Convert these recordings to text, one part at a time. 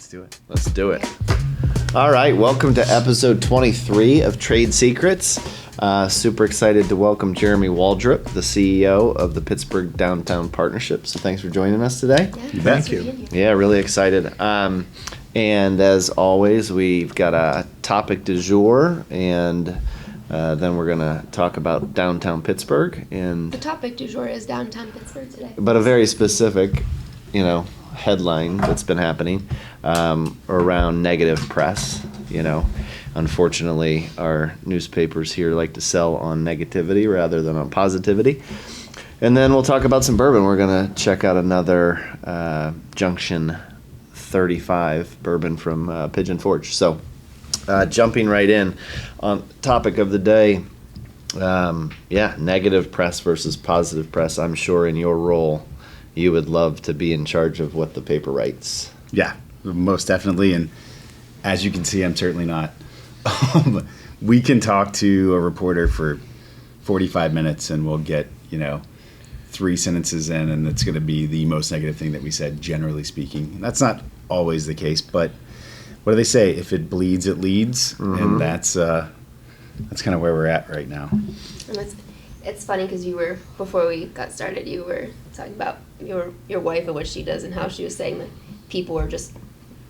Let's do it. Let's do it. All right, welcome to episode 23 of Trade Secrets. Super excited to welcome Jeremy Waldrop, the CEO of the Pittsburgh Downtown Partnership. So thanks for joining us today. You bet. Thank you. Yeah, really excited. And as always, we've got a topic du jour, and then we're going to talk about downtown Pittsburgh. And the topic du jour is downtown Pittsburgh today. But a very specific, headline that's been happening around negative press. Unfortunately, our newspapers here like to sell on negativity rather than on positivity. And then we'll talk about some bourbon. We're going to check out another Junction 35 bourbon from Pigeon Forge. So jumping right in on topic of the day, negative press versus positive press. I'm sure in your role, you would love to be in charge of what the paper writes. Yeah, most definitely. And as you can see, I'm certainly not. We can talk to a reporter for 45 minutes and we'll get, 3 sentences in, and it's going to be the most negative thing that we said, generally speaking. And that's not always the case, but what do they say? If it bleeds, it leads. Mm-hmm. And that's kind of where we're at right now. And it's funny because before we got started, you were talking about your wife and what she does, and how she was saying that people are just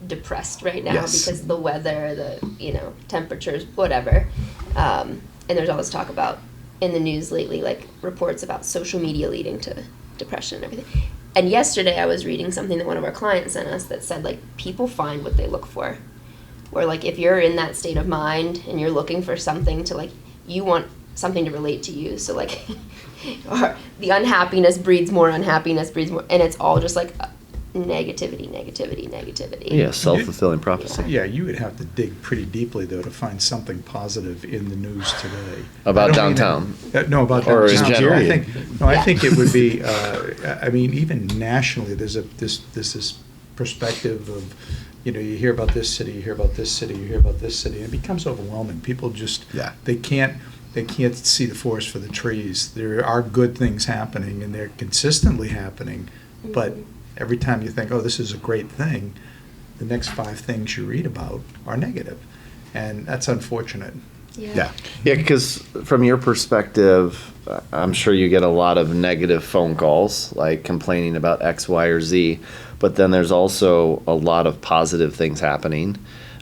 depressed right now because of the weather, the temperatures, whatever. And there's always talk about in the news lately, like reports about social media leading to depression and everything. And yesterday I was reading something that one of our clients sent us that said, like, people find what they look for. Where, like, if you're in that state of mind and you're looking for something to, like, you want something to relate to you. So, like, or the unhappiness breeds more unhappiness, and it's all just, like, negativity. Yeah, self-fulfilling prophecy. Yeah, you would have to dig pretty deeply, though, to find something positive in the news today. About downtown? About downtown. Or in general? I think it would be, even nationally, there's this perspective of, you hear about this city, you hear about this city, you hear about this city, and it becomes overwhelming. People just, they can't see the forest for the trees. There are good things happening, and they're consistently happening, but every time you think, oh, this is a great thing, the next 5 things you read about are negative. And that's unfortunate. Yeah, because from your perspective, I'm sure you get a lot of negative phone calls, like complaining about X, Y, or Z, but then there's also a lot of positive things happening.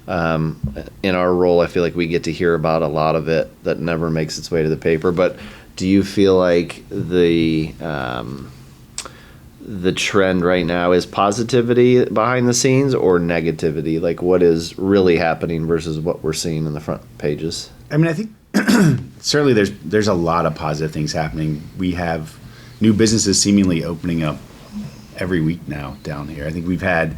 In our role, I feel like we get to hear about a lot of it that never makes its way to the paper. But do you feel like the trend right now is positivity behind the scenes or negativity? Like, what is really happening versus what we're seeing in the front pages? I mean, I think certainly there's a lot of positive things happening. We have new businesses seemingly opening up every week now down here. I think we've had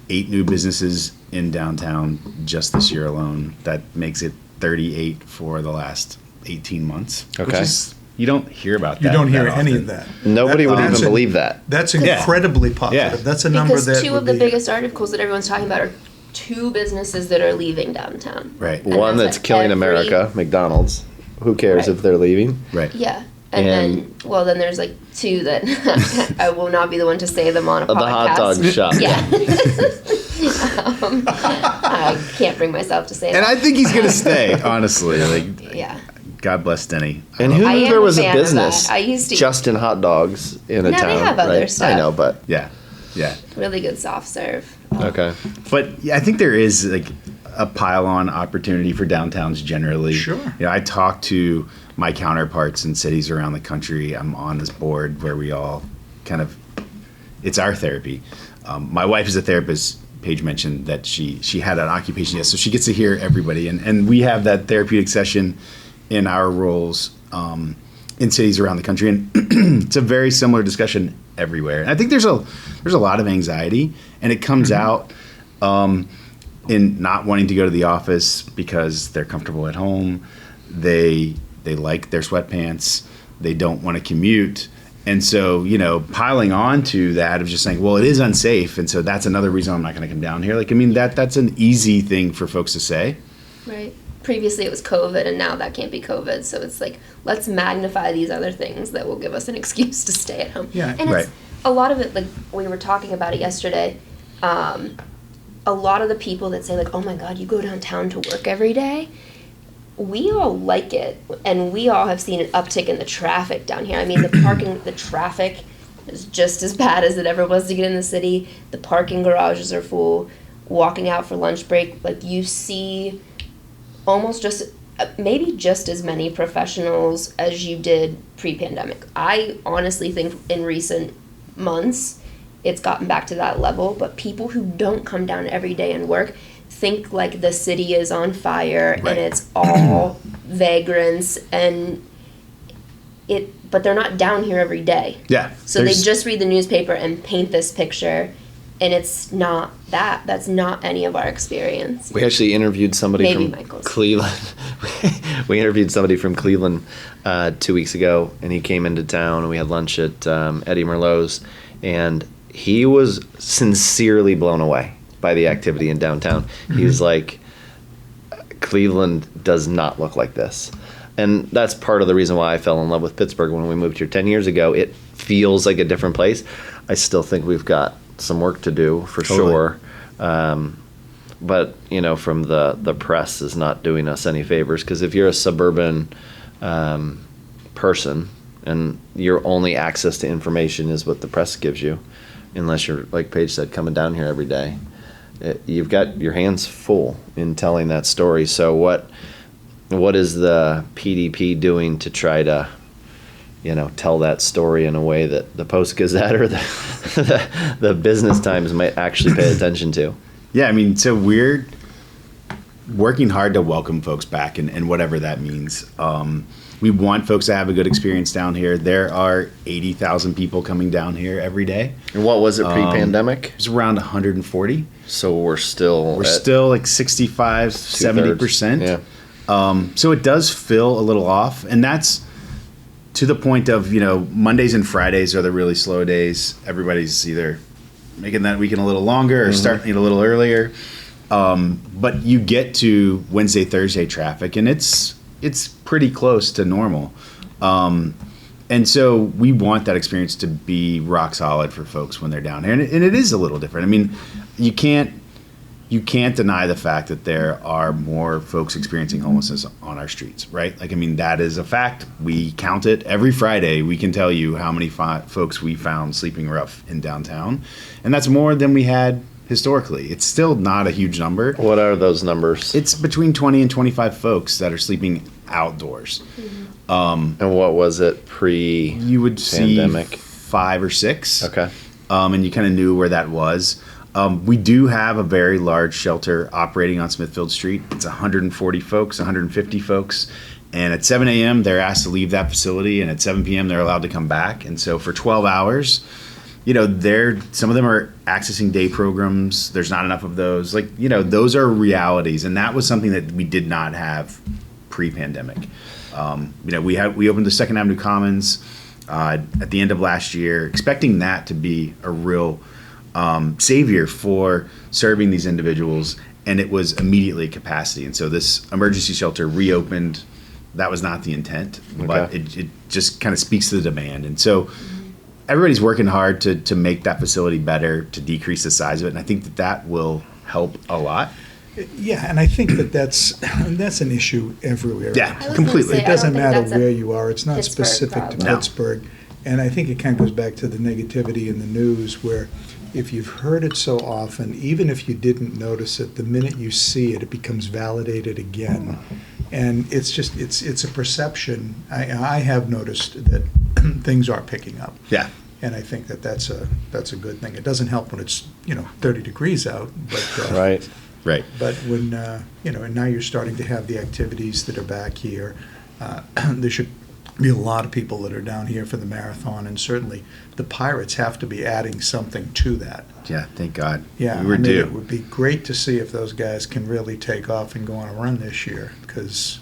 8 new businesses in downtown just this year alone. That makes it 38 for the last 18 months. Okay. Which is, you don't hear about that. You don't hear often. any of that. Nobody would even believe that. That's incredibly positive. Yeah. That's a number because that 2 of the biggest articles that everyone's talking about are 2 businesses that are leaving downtown. Right. And One that's killing America, McDonald's. Who cares if they're leaving? Right. Yeah. And then there's like 2 that I will not be the one to say them on a podcast. The hot dog shop. Yeah. I can't bring myself to say that. And I think he's going to stay, honestly. Yeah. God bless Denny. And who knew there was a fan of business that. I used to just in hot dogs in a town? Now they have other stuff. I know, but Yeah. Really good soft serve. okay. But I think there is like a pile-on opportunity for downtowns generally. Sure. I talk to my counterparts in cities around the country. I'm on this board where we all kind of, it's our therapy. My wife is a therapist. Paige mentioned that she had an occupation, so she gets to hear everybody. And we have that therapeutic session in our roles in cities around the country. And it's a very similar discussion everywhere. And I think there's a lot of anxiety, and it comes out in not wanting to go to the office because they're comfortable at home. They like their sweatpants. They don't want to commute. And so, piling on to that of just saying, well, it is unsafe. And so that's another reason I'm not going to come down here. That's an easy thing for folks to say. Right. Previously it was COVID, and now that can't be COVID. So it's like, let's magnify these other things that will give us an excuse to stay at home. Yeah. And it's a lot of it, like we were talking about it yesterday, a lot of the people that say like, oh my God, you go downtown to work every day, we all like it, and we all have seen an uptick in the traffic down here. I mean, the traffic is just as bad as it ever was to get in the city. The parking garages are full. Walking out for lunch break, like you see almost just, maybe just as many professionals as you did pre-pandemic. I honestly think in recent months, it's gotten back to that level, but people who don't come down every day and work think like the city is on fire and it's all vagrants but they're not down here every day. Yeah. So they just read the newspaper and paint this picture, and it's not that. That's not any of our experience. We actually interviewed somebody Maybe from Michael's. Cleveland. We interviewed somebody from Cleveland 2 weeks ago, and he came into town, and we had lunch at Eddie Merlot's, and he was sincerely blown away by the activity in downtown. He was like, Cleveland does not look like this. And that's part of the reason why I fell in love with Pittsburgh when we moved here 10 years ago. It feels like a different place. I still think we've got some work to do for sure. But, from the press is not doing us any favors, because if you're a suburban person and your only access to information is what the press gives you, unless you're, like Paige said, coming down here every day, you've got your hands full in telling that story. So what is the PDP doing to try to, tell that story in a way that the Post-Gazette or the Business Times might actually pay attention to? Yeah, I mean, so we're working hard to welcome folks back, and whatever that means. We want folks to have a good experience down here. There are 80,000 people coming down here every day. And what was it pre-pandemic? It was around 140. So we're still like 65, 70%. Yeah. So it does feel a little off, and that's to the point of, Mondays and Fridays are the really slow days. Everybody's either making that weekend a little longer or starting it a little earlier. But you get to Wednesday, Thursday traffic, and it's pretty close to normal. And so we want that experience to be rock solid for folks when they're down here. And it is a little different. I mean, you can't deny the fact that there are more folks experiencing homelessness on our streets, right? Like, I mean, that is a fact. We count it every Friday. We can tell you how many folks we found sleeping rough in downtown. And that's more than we had historically. It's still not a huge number. What are those numbers? It's between 20 and 25 folks that are sleeping outdoors. And what was it pre-pandemic? You would see 5 or 6. Okay. And you kind of knew where that was. We do have a very large shelter operating on Smithfield Street. It's 140 folks, 150 folks. And at 7 a.m., they're asked to leave that facility. And at 7 p.m., they're allowed to come back. And so for 12 hours, some of them are accessing day programs. There's not enough of those. Those are realities. And that was something that we did not have pre-pandemic. We opened the Second Avenue Commons at the end of last year, expecting that to be a real savior for serving these individuals, and it was immediately capacity. And so this emergency shelter reopened. That was not the intent, but it just kind of speaks to the demand. And so everybody's working hard to make that facility better, to decrease the size of it, and I think that will help a lot. Yeah, and I think that's an issue everywhere. Yeah, completely. It doesn't matter where you are. It's not Pittsburgh specific problem. to No. Pittsburgh. And I think it kind of goes back to the negativity in the news, where if you've heard it so often, even if you didn't notice it, the minute you see it, it becomes validated again. And it's a perception. I have noticed that things are picking up. Yeah. And I think that's a good thing. It doesn't help when it's 30 degrees out, but Right. But when and now you're starting to have the activities that are back here. There should be a lot of people that are down here for the marathon, and certainly the Pirates have to be adding something to that. Yeah, thank God. Yeah, we were due. It would be great to see if those guys can really take off and go on a run this year, because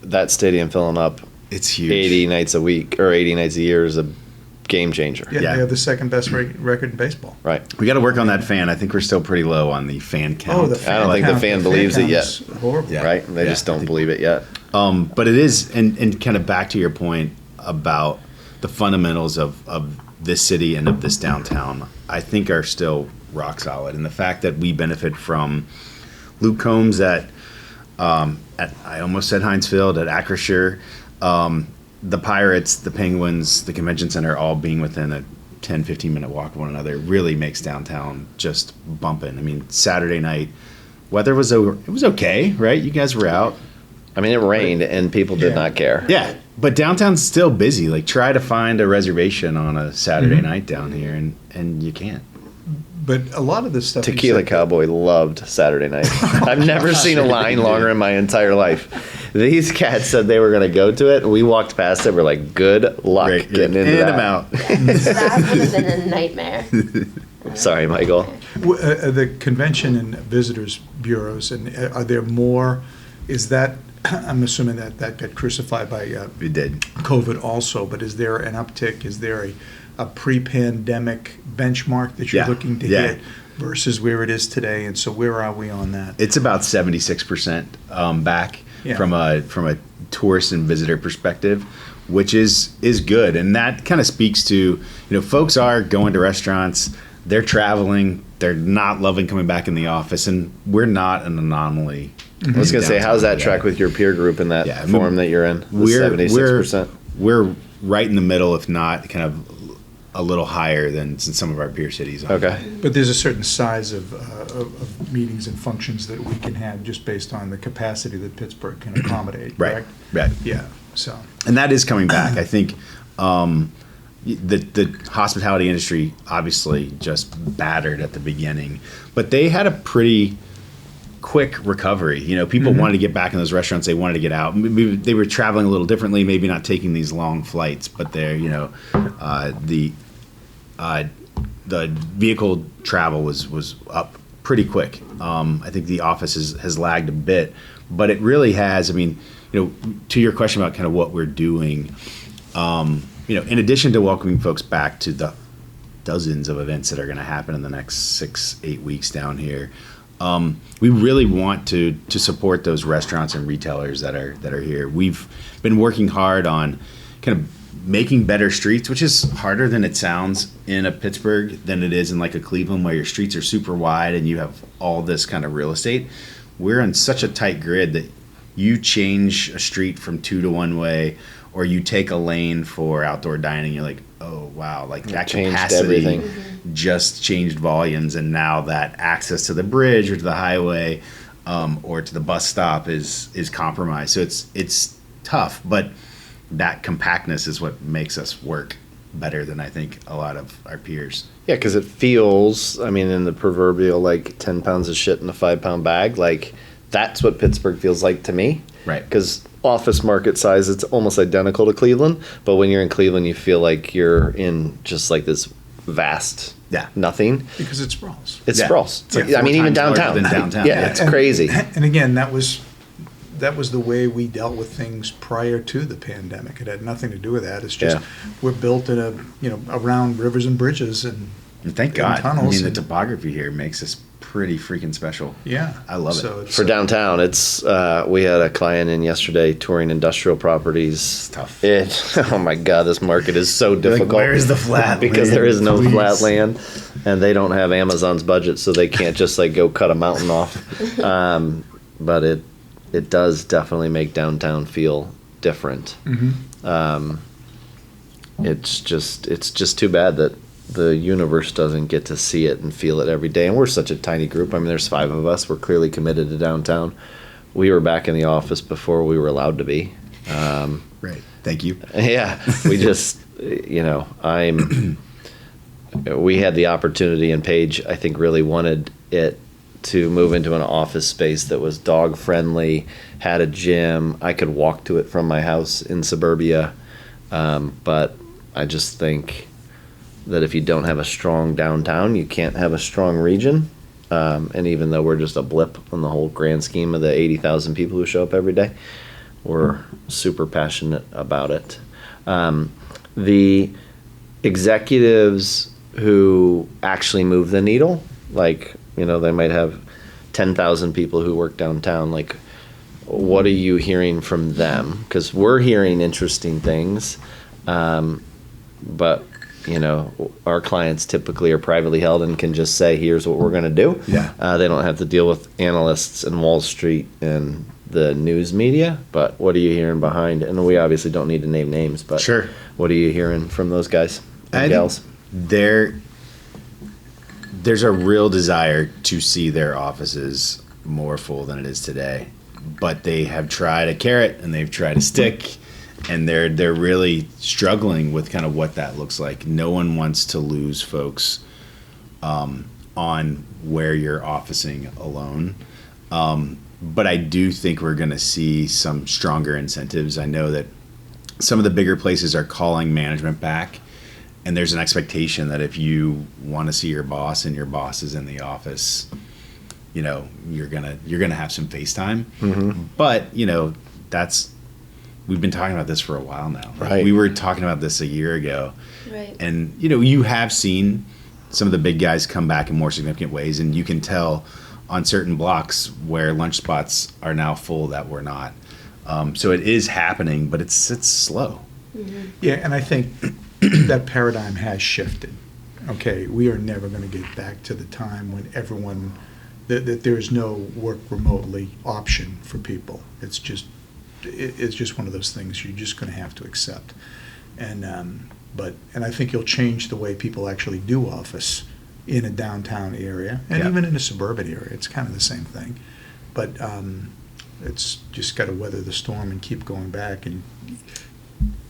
That stadium filling up It's huge. 80 nights a week or 80 nights a year is a game changer. they Yeah. have the second best record in baseball. Right. We got to work on that fan. I think we're still pretty low on the fan count. I don't think the count- fan believes it yet. count's horrible. Yeah. Right? They just don't believe it yet. But it is, and kind of back to your point about the fundamentals of this city and of this downtown, I think are still rock solid. And the fact that we benefit from Luke Combs at I almost said Heinz Field, at Acrisure, the Pirates, the Penguins, the Convention Center all being within a 10, 15-minute walk of one another really makes downtown just bumping. I mean, Saturday night, weather was okay, right? You guys were out. I mean, it rained and people did not care. Yeah, but downtown's still busy. Like, try to find a reservation on a Saturday night down here, and you can't. But a lot of this stuff. Tequila Cowboy loved Saturday night. I've never seen a line longer in my entire life. These cats said they were going to go to it, and we walked past it. We're like, good luck getting into that. I'm out. That would have been a nightmare. Sorry, Michael. The convention and visitors bureaus, and are there more? Is that, I'm assuming that got crucified by We did. COVID also, but is there an uptick? Is there a pre-pandemic benchmark that you're looking to hit versus where it is today? And so where are we on that? It's about 76% back from a tourist and visitor perspective, which is good. And that kind of speaks to, folks are going to restaurants, they're traveling, they're not loving coming back in the office, and we're not an anomaly. I was going to say, how's that track with your peer group in that forum that you're in? We're 76%. We're right in the middle, if not kind of a little higher than some of our peer cities. Okay. But there's a certain size of meetings and functions that we can have just based on the capacity that Pittsburgh can accommodate, correct? Right. Yeah, so. And that is coming back. I think the hospitality industry obviously just battered at the beginning, but they had a pretty quick recovery. People wanted to get back in those restaurants. They wanted to get out. Maybe they were traveling a little differently, maybe not taking these long flights, but they're, the vehicle travel was up pretty quick. I think the office has lagged a bit, but it really has. I mean, to your question about kind of what we're doing, in addition to welcoming folks back to the dozens of events that are going to happen in the next 6-8 weeks down here, we really want to support those restaurants and retailers that are here. We've been working hard on kind of making better streets, which is harder than it sounds in a Pittsburgh than it is in like a Cleveland, where your streets are super wide and you have all this kind of real estate. We're on such a tight grid that you change a street from 2 to 1 way, or you take a lane for outdoor dining, you're like, oh wow, like that capacity just changed volumes, and now that access to the bridge or to the highway or to the bus stop is compromised. So it's tough, but that compactness is what makes us work better than I think a lot of our peers. Yeah, because it feels, in the proverbial like 10 pounds of shit in a 5-pound bag, like that's what Pittsburgh feels like to me. Right. Because office market size, it's almost identical to Cleveland, but when you're in Cleveland, you feel like you're in just like this vast nothing. Because it sprawls. It sprawls. It's like even downtown. It's crazy. And again, that was the way we dealt with things prior to the pandemic. It had nothing to do with that. It's just we're built in around rivers and bridges and thank God. Tunnels. The topography here makes us pretty freaking special. Yeah, I love it. For downtown, it's we had a client in yesterday touring industrial properties. It's tough. Oh my God, this market is so difficult. Like, where is the flat because land? there is no Please. flat land, and they don't have Amazon's budget, so they can't just like go cut a mountain off. But it does definitely make downtown feel different. It's just too bad that the universe doesn't get to see it and feel it every day. And we're such a tiny group. There's 5 of us. We're clearly committed to downtown. We were back in the office before we were allowed to be. Right. Thank you. Yeah. We just, we had the opportunity, and Paige, I think, really wanted it to move into an office space that was dog friendly, had a gym. I could walk to it from my house in suburbia. But I just think that if you don't have a strong downtown, you can't have a strong region. And even though we're just a blip on the whole grand scheme of the 80,000 people who show up every day, we're super passionate about it. The executives who actually move the needle, like, they might have 10,000 people who work downtown. Like, what are you hearing from them? Because we're hearing interesting things, but our clients typically are privately held and can just say, here's what we're going to do. Yeah. They don't have to deal with analysts and Wall Street and the news media. But what are you hearing behind? And we obviously don't need to name names, but Sure. What are you hearing from those guys and gals? There's a real desire to see their offices more full than it is today, but they have tried a carrot and they've tried a stick, and they're really struggling with kind of what that looks like. No one wants to lose folks on where you're officing alone, but I do think we're going to see some stronger incentives. I know that some of the bigger places are calling management back. And there's an expectation that if you want to see your boss and your boss is in the office, you're gonna have some FaceTime. Mm-hmm. But we've been talking about this for a while now. Right. We were talking about this a year ago. Right. And you have seen some of the big guys come back in more significant ways, and you can tell on certain blocks where lunch spots are now full that we're not. So it is happening, but it's slow. Mm-hmm. Yeah, and I think that paradigm has shifted. Okay, we are never going to get back to the time when everyone, that there is no work remotely option for people. It's just one of those things you're just going to have to accept. And I think you'll change the way people actually do office in a downtown area and even in a suburban area. It's kind of the same thing, but it's just got to weather the storm and keep going back and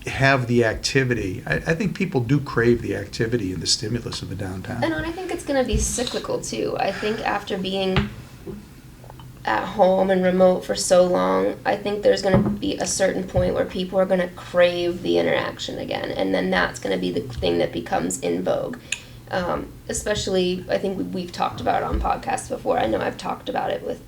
have the activity. I think people do crave the activity and the stimulus of a downtown. And I think it's going to be cyclical too. I think after being at home and remote for so long, I think there's going to be a certain point where people are going to crave the interaction again, and then that's going to be the thing that becomes in vogue. Especially, I think we've talked about it on podcasts before. I know I've talked about it with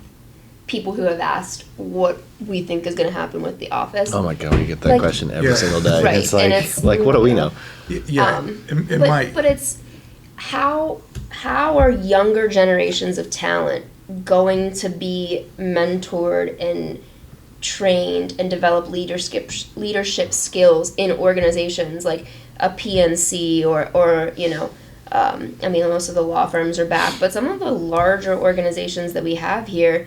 people who have asked what we think is going to happen with the office. Oh my God, we get that question every single day. Right. It's And like, it's, what do we know? Yeah, it might. But it's how are younger generations of talent going to be mentored and trained and develop leadership skills in organizations like a PNC or most of the law firms are back, but some of the larger organizations that we have here,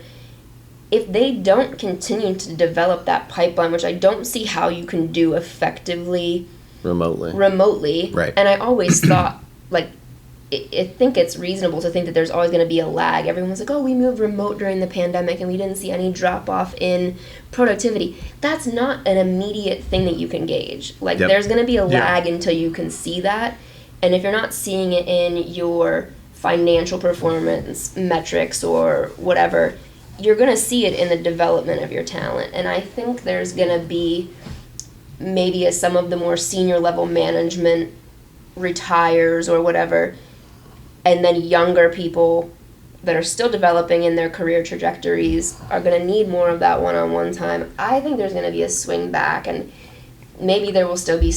if they don't continue to develop that pipeline, which I don't see how you can do effectively remotely. Right. And I always thought, I think it's reasonable to think that there's always going to be a lag. Everyone's like, oh, we moved remote during the pandemic and we didn't see any drop off in productivity. That's not an immediate thing that you can gauge. There's going to be a lag until you can see that. And if you're not seeing it in your financial performance metrics or whatever, you're going to see it in the development of your talent. And I think there's going to be, maybe as some of the more senior level management retires or whatever, and then younger people that are still developing in their career trajectories are going to need more of that one-on-one time. I think there's going to be a swing back, and maybe there will still be,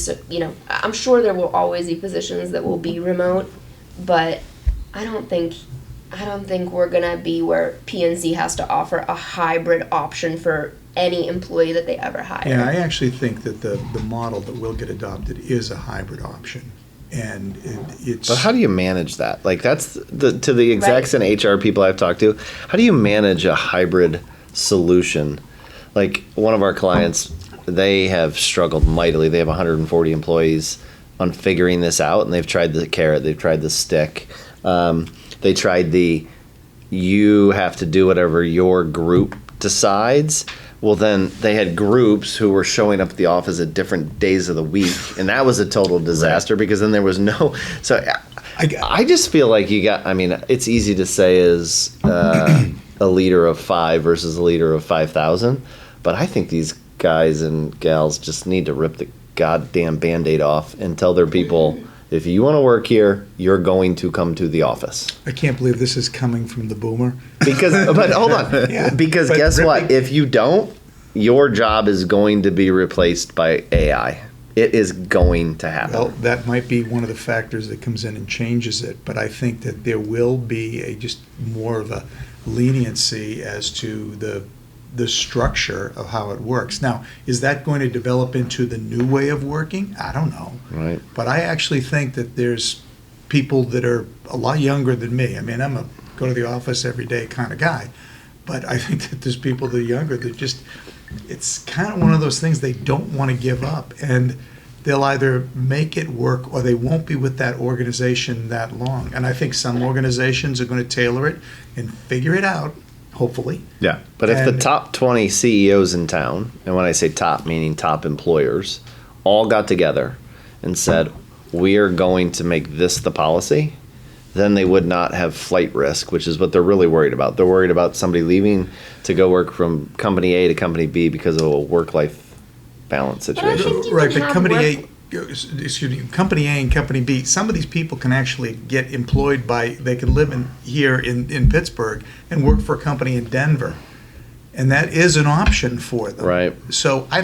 I'm sure there will always be positions that will be remote, but I don't think we're going to be where PNC has to offer a hybrid option for any employee that they ever hire. Yeah, I actually think that the model that will get adopted is a hybrid option. And it's... But how do you manage that? That's to the execs and HR people I've talked to, how do you manage a hybrid solution? One of our clients, they have struggled mightily. They have 140 employees on figuring this out, and they've tried the carrot, they've tried the stick. They tried you have to do whatever your group decides. Well, then they had groups who were showing up at the office at different days of the week, and that was a total disaster because then there was no... So I just feel like it's easy to say as a leader of 5 versus a leader of 5,000, but I think these guys and gals just need to rip the goddamn Band-Aid off and tell their people, if you want to work here, you're going to come to the office. I can't believe this is coming from the boomer. But hold on. Yeah, because guess what? If you don't, your job is going to be replaced by AI. It is going to happen. Well, that might be one of the factors that comes in and changes it, but I think that there will be just more of a leniency as to the the structure of how it works. Now, is that going to develop into the new way of working? I don't know. Right. But I actually think that there's people that are a lot younger than me. I mean, I'm a go to the office every day kind of guy. But I think that there's people that are younger that just, it's kind of one of those things they don't want to give up. And they'll either make it work or they won't be with that organization that long. And I think some organizations are going to tailor it and figure it out, hopefully. Yeah. But if the And- top 20 CEOs in town, and when I say top, meaning top employers, all got together and said, we are going to make this the policy, then they would not have flight risk, which is what they're really worried about. They're worried about somebody leaving to go work from company A to company B because of a work-life balance But I situation. think you Right, can but have company Company A and Company B, some of these people can actually get employed they can live here in Pittsburgh and work for a company in Denver. And that is an option for them. Right. So I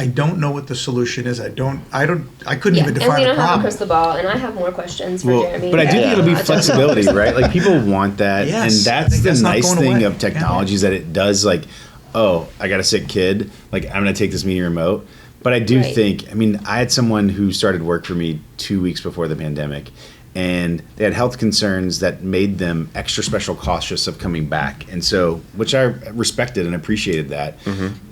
don't know what the solution is. I couldn't Yeah, even and define we the don't have a problem. crystal ball, and I have more questions for Jeremy. But I do think it'll be Not just- flexibility, right? Like people want that, Yes, and I that's think the that's not nice going thing away. of technology is that it does like, oh, I got a sick kid, like I'm gonna take this meeting remote. But I do Right. think, I mean, I had someone who started work for me 2 weeks before the pandemic, and they had health concerns that made them extra special cautious of coming back, and so which I respected and appreciated that.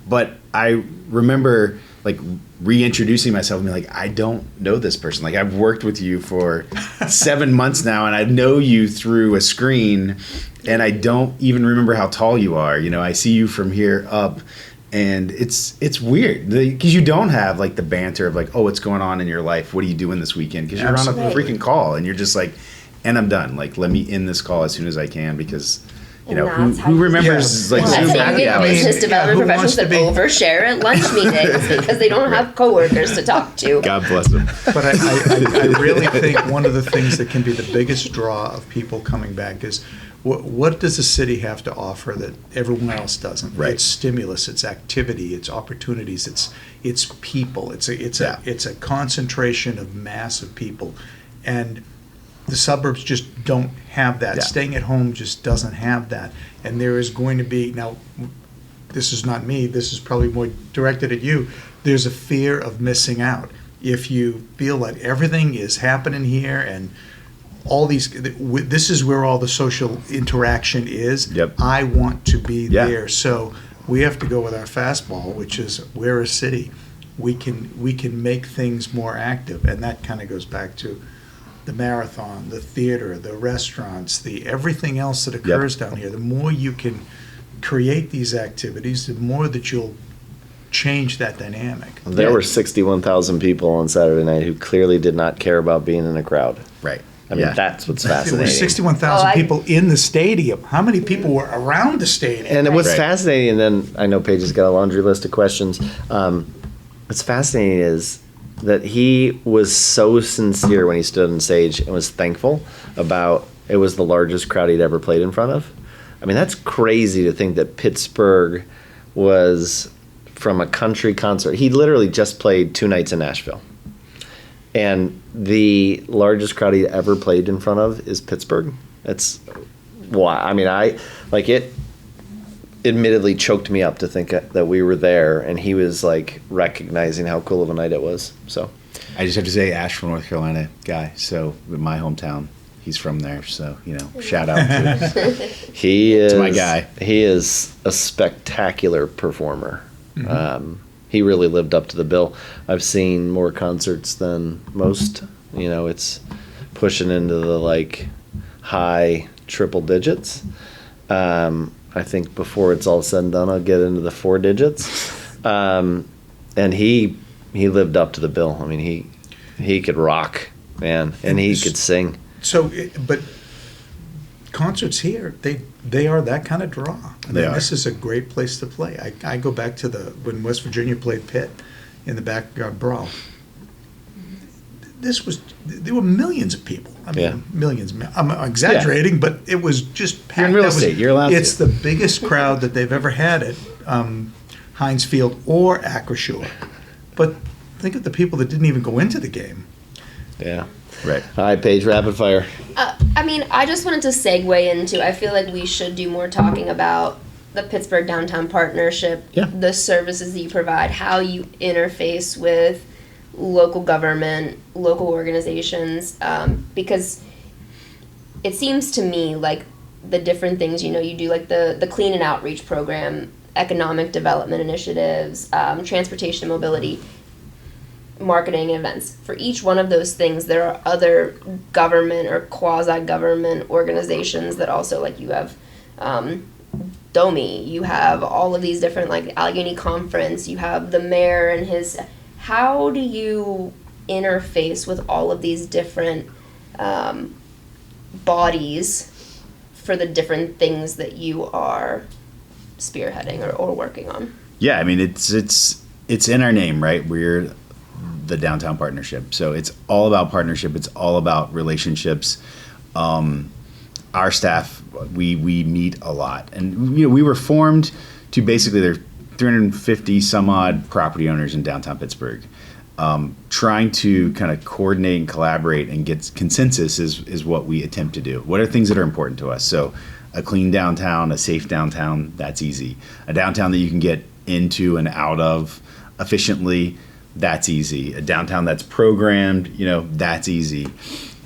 But I remember like reintroducing myself and being like, I don't know this person. Like I've worked with you for 7 months now, and I know you through a screen, and I don't even remember how tall you are. You know, I see you from here up, and it's weird because you don't have like the banter of like, oh, what's going on in your life? What are you doing this weekend? Because you're on a Absolutely. freaking call, and you're just like, and I'm done. Like, let me end this call as soon as I can because. You know, And that's how who you- remembers Yeah. like Well, That's Zoom how you happy get hours? business Yeah, development who professionals wants that to be- overshare at lunch meetings because they don't have coworkers to talk to. God bless them. But I really think one of the things that can be the biggest draw of people coming back is what does the city have to offer that everyone else doesn't? Right. It's stimulus, it's activity, it's opportunities, it's people, it's a concentration of massive people, and the suburbs just don't have that. Yeah. Staying at home just doesn't have that, and there is going to be now. This is not me. This is probably more directed at you. There's a fear of missing out. If you feel like everything is happening here and all these, this is where all the social interaction is. Yep. I want to be Yeah. there. So we have to go with our fastball, which is we're a city. We can make things more active, and that kind of goes back to the marathon, the theater, the restaurants, the everything else that occurs down here. The more you can create these activities, the more that you'll change that dynamic. There were 61,000 people on Saturday night who clearly did not care about being in a crowd. Right. I mean, Yeah. that's what's There were fascinating. 61,000 Oh, I- people in the stadium. How many people were around the stadium? And what's Right. fascinating, and then I know Paige has got a laundry list of questions. What's fascinating is that he was so sincere when he stood on stage and was thankful about it was the largest crowd he'd ever played in front of. I mean, that's crazy to think that Pittsburgh was from a country concert. He literally just played 2 nights in Nashville. And the largest crowd he ever played in front of is Pittsburgh. It's why. I mean, it admittedly choked me up to think that we were there and he was like recognizing how cool of a night it was. So I just have to say, Asheville, North Carolina guy. So in my hometown, he's from there. So shout out to he is my guy. He is a spectacular performer. He really lived up to the bill. I've seen more concerts than most. It's pushing into the like high triple digits. I think before it's all said and done, I'll get into the 4 digits. And he lived up to the bill. I mean, he could rock, man, and he could sing. So, but concerts here, they are that kind of draw. I They mean, are. This is a great place to play. I go back to when West Virginia played Pitt in the backyard brawl. There were millions of people. I mean, Yeah. millions. I'm exaggerating, but it was just packed. You're in real That was- estate. You're allowed It's to. the biggest crowd that they've ever had at Heinz Field or Acrisure. But think of the people that didn't even go into the game. Yeah. right. All right, Paige, rapid fire. I mean, I just wanted to segue into, I feel like we should do more talking about the Pittsburgh Downtown Partnership, Yeah. the services that you provide, how you interface with local government, local organizations, because it seems to me like the different things, you do, like the clean and outreach program, economic development initiatives, transportation and mobility, marketing events. For each one of those things, there are other government or quasi-government organizations that also, like, you have DOMI, you have all of these different, like, Allegheny Conference, you have the mayor and his. How do you interface with all of these different bodies for the different things that you are spearheading or working on? Yeah, I mean, it's in our name, right? We're the Downtown Partnership. So it's all about partnership. It's all about relationships. Our staff, we meet a lot. And, we were formed to basically, there are 350 some odd property owners in downtown Pittsburgh. Trying to kind of coordinate and collaborate and get consensus is what we attempt to do. What are things that are important to us? So a clean downtown, a safe downtown, that's easy. A downtown that you can get into and out of efficiently, that's easy. A downtown that's programmed, that's easy.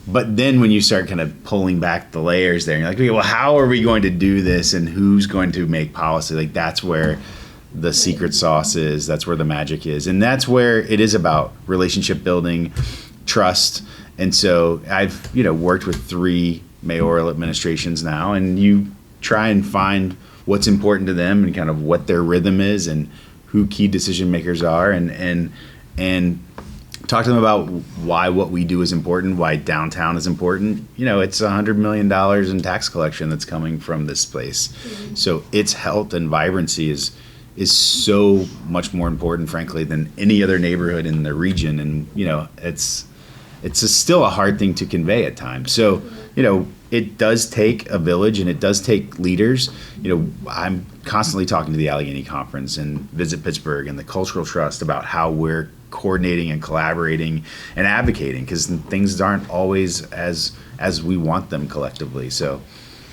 But then when you start kind of pulling back the layers there, you're like, okay, well, how are we going to do this and who's going to make policy? Like, that's where the secret sauce is. That's where the magic is. And that's where it is about relationship building, trust. And so I've, worked with 3 mayoral administrations now, and you try and find what's important to them and kind of what their rhythm is and who key decision makers are, and talk to them about why what we do is important, why downtown is important. It's $100 million in tax collection that's coming from this place. Mm-hmm. So its health and vibrancy is so much more important, frankly, than any other neighborhood in the region. And, it's still a hard thing to convey at times. So, it does take a village and it does take leaders. I'm constantly talking to the Allegheny Conference and Visit Pittsburgh and the Cultural Trust about how we're coordinating and collaborating and advocating, because things aren't always as we want them collectively. So,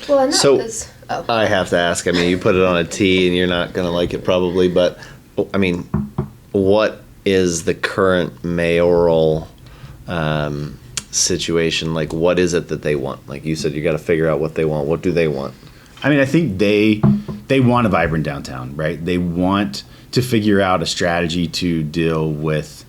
well, I have to ask, you put it on a tee and you're not going to like it probably, but what is the current mayoral situation? Like, what is it that they want? Like you said, you got to figure out what they want. What do they want? I think they want a vibrant downtown, right? They want to figure out a strategy to deal with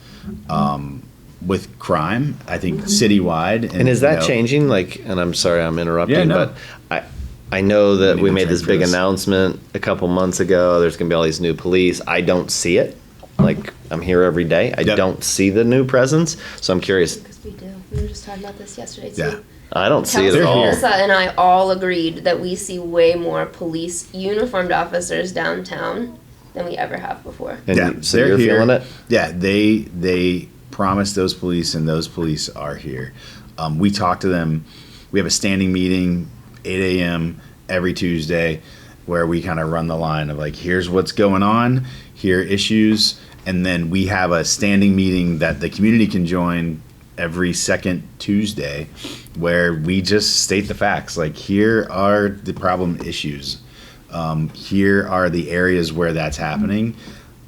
crime, I think, citywide. And is that changing? And I'm sorry I'm interrupting, yeah, no. but I know that we made this big announcement a couple months ago. There's going to be all these new police. I don't see it. I'm here every day. I don't see the new presence. So I'm curious. Because we do. We were just talking about this yesterday, too. Yeah. I don't see it at all. Melissa and I all agreed that we see way more police uniformed officers downtown than we ever have before. And so you're feeling it? Yeah, they promised those police, and those police are here. We talk to them. We have a standing meeting, 8 a.m. every Tuesday, where we kind of run the line of here's what's going on, here are issues, and then we have a standing meeting that the community can join every second Tuesday, where we just state the facts. Here are the problem issues. Here are the areas where that's happening.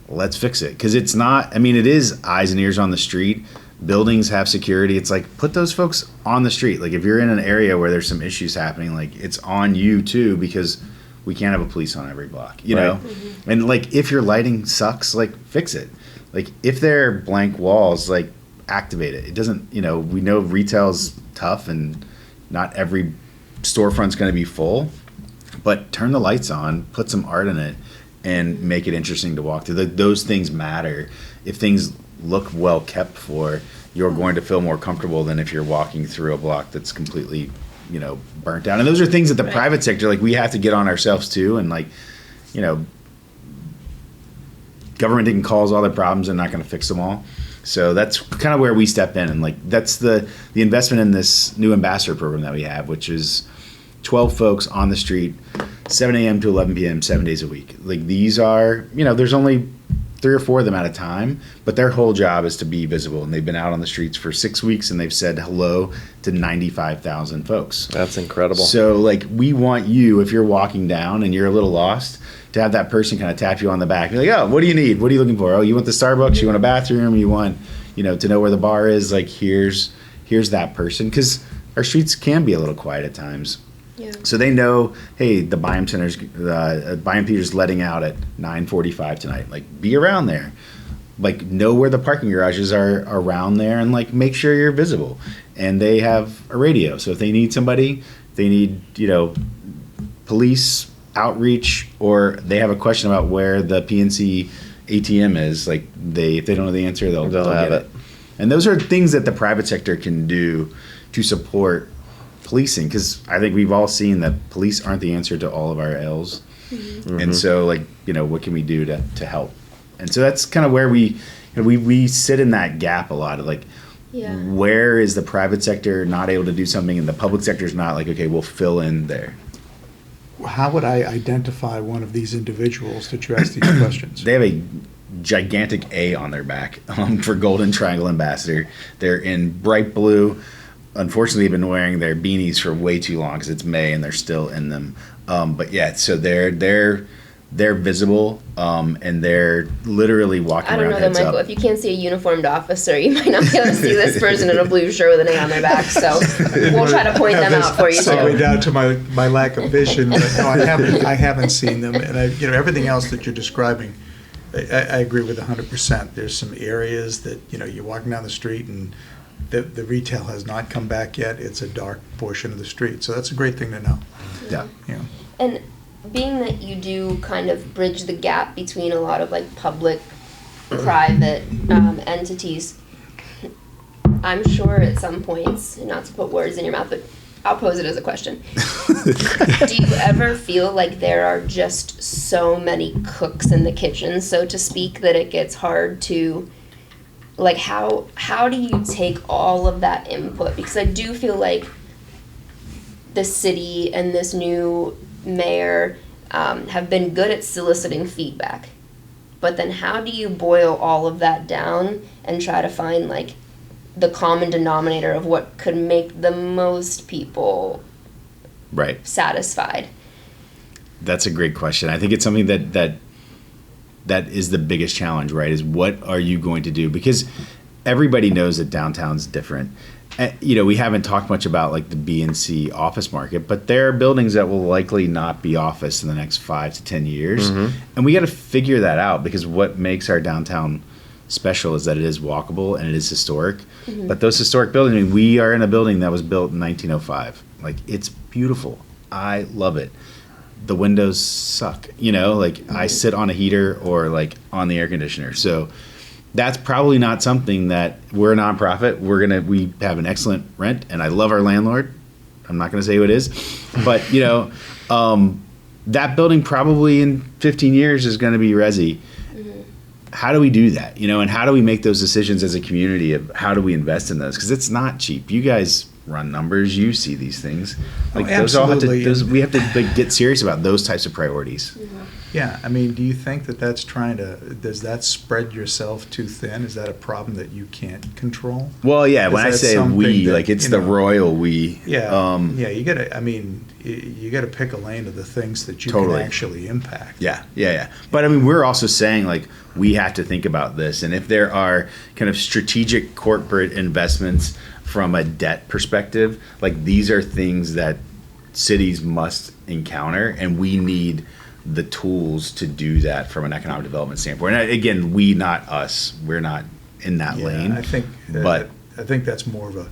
Let's fix it. Because it's not, it is eyes and ears on the street. Buildings have security. It's put those folks on the street. If you're in an area where there's some issues happening, it's on you too, because we can't have a police on every block, know? Mm-hmm. And if your lighting sucks, fix it. If there are blank walls, activate it. It doesn't, we know retail's tough and not every storefront's going to be full, but turn the lights on, put some art in it, and make it interesting to walk through. Those things matter. If things look well kept for, you're going to feel more comfortable than if you're walking through a block that's completely, burnt down. And those are things that the private sector, we have to get on ourselves too. And government didn't cause all the problems and not going to fix them all. So that's kind of where we step in. And that's the investment in this new ambassador program that we have, which is 12 folks on the street, 7 a.m. to 11 p.m., 7 days a week. These are, there's only 3 or 4 of them at a time, but their whole job is to be visible. And they've been out on the streets for 6 weeks and they've said hello to 95,000 folks. That's incredible. So like, we want you, if you're walking down and you're a little lost, to have that person kind of tap you on the back. Be like, oh, what do you need? What are you looking for? Oh, you want the Starbucks? You want a bathroom? You want, to know where the bar is? Like, here's that person. Because our streets can be a little quiet at times. Yeah. So they know, hey, the Byam Center's, Byam Theater's letting out at 9:45 tonight. Like, be around there. Like, know where the parking garages are around there, and like, make sure you're visible. And they have a radio, so if they need somebody, they need police outreach, or they have a question about where the PNC ATM is. Like, if they don't know the answer, they'll have get it. And those are things that the private sector can do to support policing, because I think we've all seen that police aren't the answer to all of our ills. Mm-hmm. And so, like, what can we do to help? And so that's kind of where we sit in that gap a lot of, like, where is the private sector not able to do something and the public sector is not, like, okay, we'll fill in there. How would I identify one of these individuals that you ask these questions? They have a gigantic A on their back for Golden Triangle Ambassador. They're in bright blue. Unfortunately, they've been wearing their beanies for way too long because it's May and they're still in them. But yeah, so they're visible, and they're literally walking around. I don't know though, Michael. If you can't see a uniformed officer, you might not be able to see this person in a blue shirt with an A on their back. So we'll try to point them out for you too. Segue down to my lack of vision. But no, I haven't seen them, and everything else that you're describing, I agree with 100%. There's some areas that you're walking down the street and the retail has not come back yet. It's a dark portion of the street, so that's a great thing to know. Yeah. And being that you do kind of bridge the gap between a lot of like public, private entities, I'm sure at some points, and not to put words in your mouth, but I'll pose it as a question. Do you ever feel like there are just so many cooks in the kitchen, so to speak, that it gets hard to, like, how do you take all of that input? Because I do feel like the city and this new mayor have been good at soliciting feedback. But then how do you boil all of that down and try to find, like, the common denominator of what could make the most people satisfied? That's a great question. I think it's something that is the biggest challenge, right? Is what are you going to do? Because everybody knows that downtown's different. We haven't talked much about like the B and C office market, but there are buildings that will likely not be office in the next 5 to 10 years. Mm-hmm. And we got to figure that out, because what makes our downtown special is that it is walkable and it is historic. Mm-hmm. But those historic buildings, we are in a building that was built in 1905. Like, it's beautiful. I love it. The windows suck, I sit on a heater or like on the air conditioner. So that's probably not something that we're a nonprofit. We have an excellent rent, and I love our landlord. I'm not going to say who it is, but that building probably in 15 years is going to be resi. Mm-hmm. How do we do that? And how do we make those decisions as a community of how do we invest in those? Because it's not cheap. You guys run numbers, you see these things. Like, those all have to, we have to like, get serious about those types of priorities. Mm-hmm. Yeah, I mean, do you think that does that spread yourself too thin? Is that a problem that you can't control? Well, yeah, when I say we, like, it's the royal we. Yeah, you gotta pick a lane of the things that you can actually impact. Yeah. But I mean, we're also saying, like, we have to think about this, and if there are kind of strategic corporate investments from a debt perspective, like, these are things that cities must encounter, and we need the tools to do that from an economic development standpoint. And again, we, not us. We're not in that lane. I think that's more of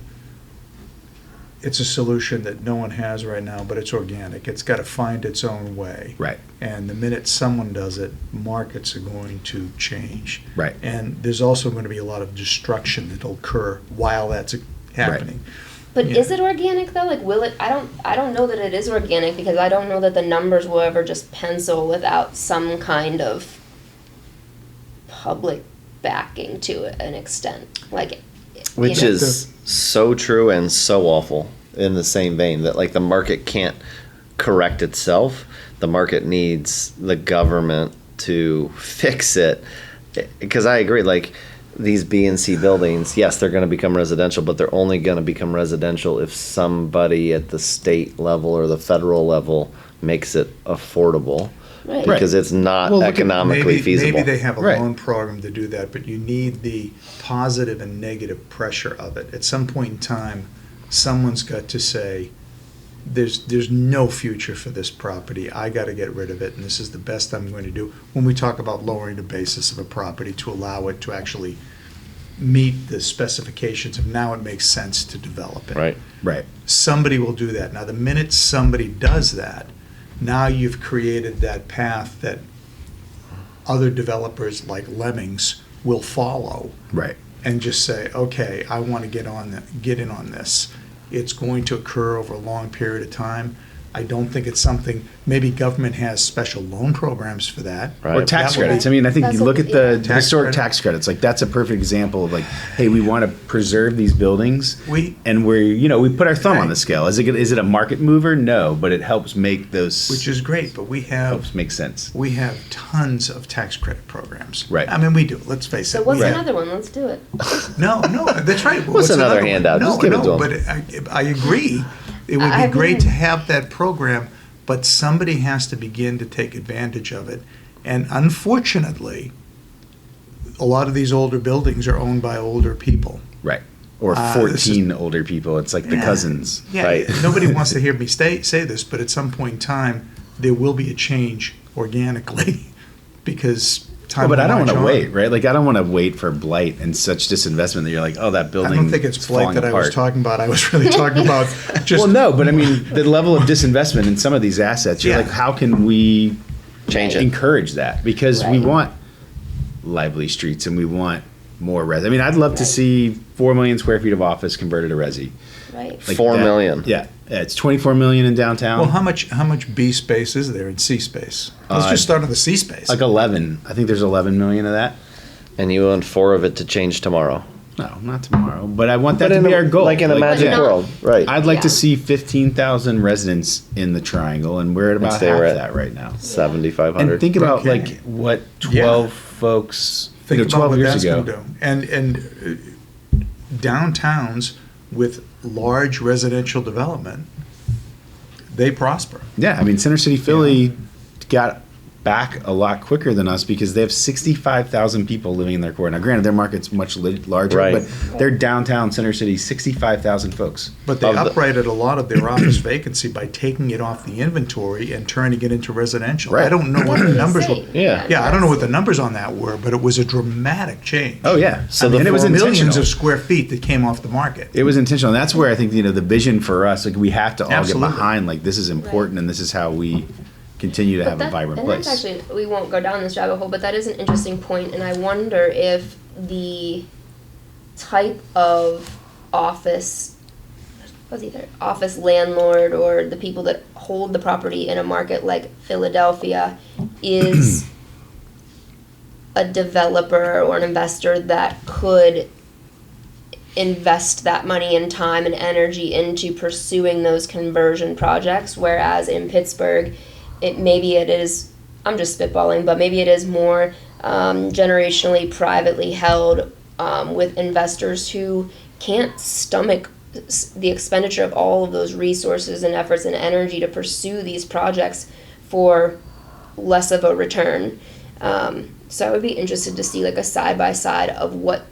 it's a solution that no one has right now, but it's organic. It's got to find its own way. Right. And the minute someone does it, markets are going to change. Right. And there's also going to be a lot of destruction that'll occur while that's happening. Right. But is it organic though? Like, will it? I don't know that it is organic, because I don't know that the numbers will ever just pencil without some kind of public backing to an extent. Like, which is so true and so awful in the same vein, that like the market can't correct itself. The market needs the government to fix it. Because I agree, like, these B and C buildings, yes, they're gonna become residential, but they're only gonna become residential if somebody at the state level or the federal level makes it affordable. Right. Because it's not Well, look at- economically feasible. Maybe they have a Right. loan program to do that, but you need the positive and negative pressure of it. At some point in time, someone's got to say, there's no future for this property. I got to get rid of it, and this is the best I'm going to do. When we talk about lowering the basis of a property to allow it to actually meet the specifications of now it makes sense to develop it. Right. Right. Somebody will do that. Now, the minute somebody does that, now you've created that path that other developers like lemmings will follow Right. and just say, okay, I want to get in on this. It's going to occur over a long period of time. I don't think it's something, maybe government has special loan programs for that. Right. Or tax That would- credits. I mean, I think That's you look what- at the yeah. historic Tax tax credits. Like that's a perfect example of like, hey, we want to preserve these buildings, and we put our thumb on Right. the scale. Is it a market mover? No, but it helps make those. Which is great, but we have helps make sense. tons of tax credit programs. Right. I mean, we do. Let's face So it. what's we have- another one? Let's do it. No, that's right. What's another one? handout? No, Just give it to 'em. but I agree. It would I be great mean- to have that program, but somebody has to begin to take advantage of it. And unfortunately, a lot of these older buildings are owned by older people. Right. Or This 14 older people. It's like the Yeah. cousins. Yeah, Right. nobody wants to hear me say this, but at some point in time, there will be a change organically because time. But will I don't want march to on. wait, right? Like I don't want to wait for blight and such disinvestment that you're like, oh, that I building. don't think it's is blight falling that I was apart. talking about. I was really talking about just. Well, no, but I mean the level of disinvestment in some of these assets. You're Yeah. like, how can we Change it. encourage that? Because we Right. want lively streets and we want more res. I mean, I'd love to Right. see 4 million square feet of office converted to resi. Right. Like 4 that- million. Yeah, it's 24 million in downtown. Well, how much B space is there in C space? Let's just start on the C space. like 11. I think there's 11 million of that. And you want 4 of it to change tomorrow. No, not tomorrow. But I want that But to in be a- our goal. like in a magic yeah. world, right? I'd like to Yeah. see 15,000 residents in the triangle, and we're at about stay half right- that right now. 7,500. And think about Okay. like what 12 folks, Think about 12 what years that's ago. going to do. And downtowns with large residential development, they prosper. Yeah, I mean, Center City Philly got back a lot quicker than us because they have 65,000 people living in their core. Now, granted, their market's much larger, Right. but their downtown Center City, 65,000 folks. But they Of the- uprighted a lot of their office vacancy by taking it off the inventory and turning it into residential. Right. I don't know what the numbers were. Yeah. Yeah, I don't know what the numbers on that were, but it was a dramatic change. Oh yeah, So I mean, the it was Millions intentional. of square feet that came off the market. It was intentional. And that's where I think the vision for us, like we have to all Absolutely. get behind. Like this is important, and this is how we continue to have a vibrant and place. that's actually, we won't go down this rabbit hole, but that is an interesting point, and I wonder if the type of office, was either office landlord or the people that hold the property in a market like Philadelphia is a developer or an investor that could invest that money and time and energy into pursuing those conversion projects, whereas in Pittsburgh, it is, I'm just spitballing, but maybe it is more generationally privately held with investors who can't stomach the expenditure of all of those resources and efforts and energy to pursue these projects for less of a return. So I would be interested to see like a side-by-side of what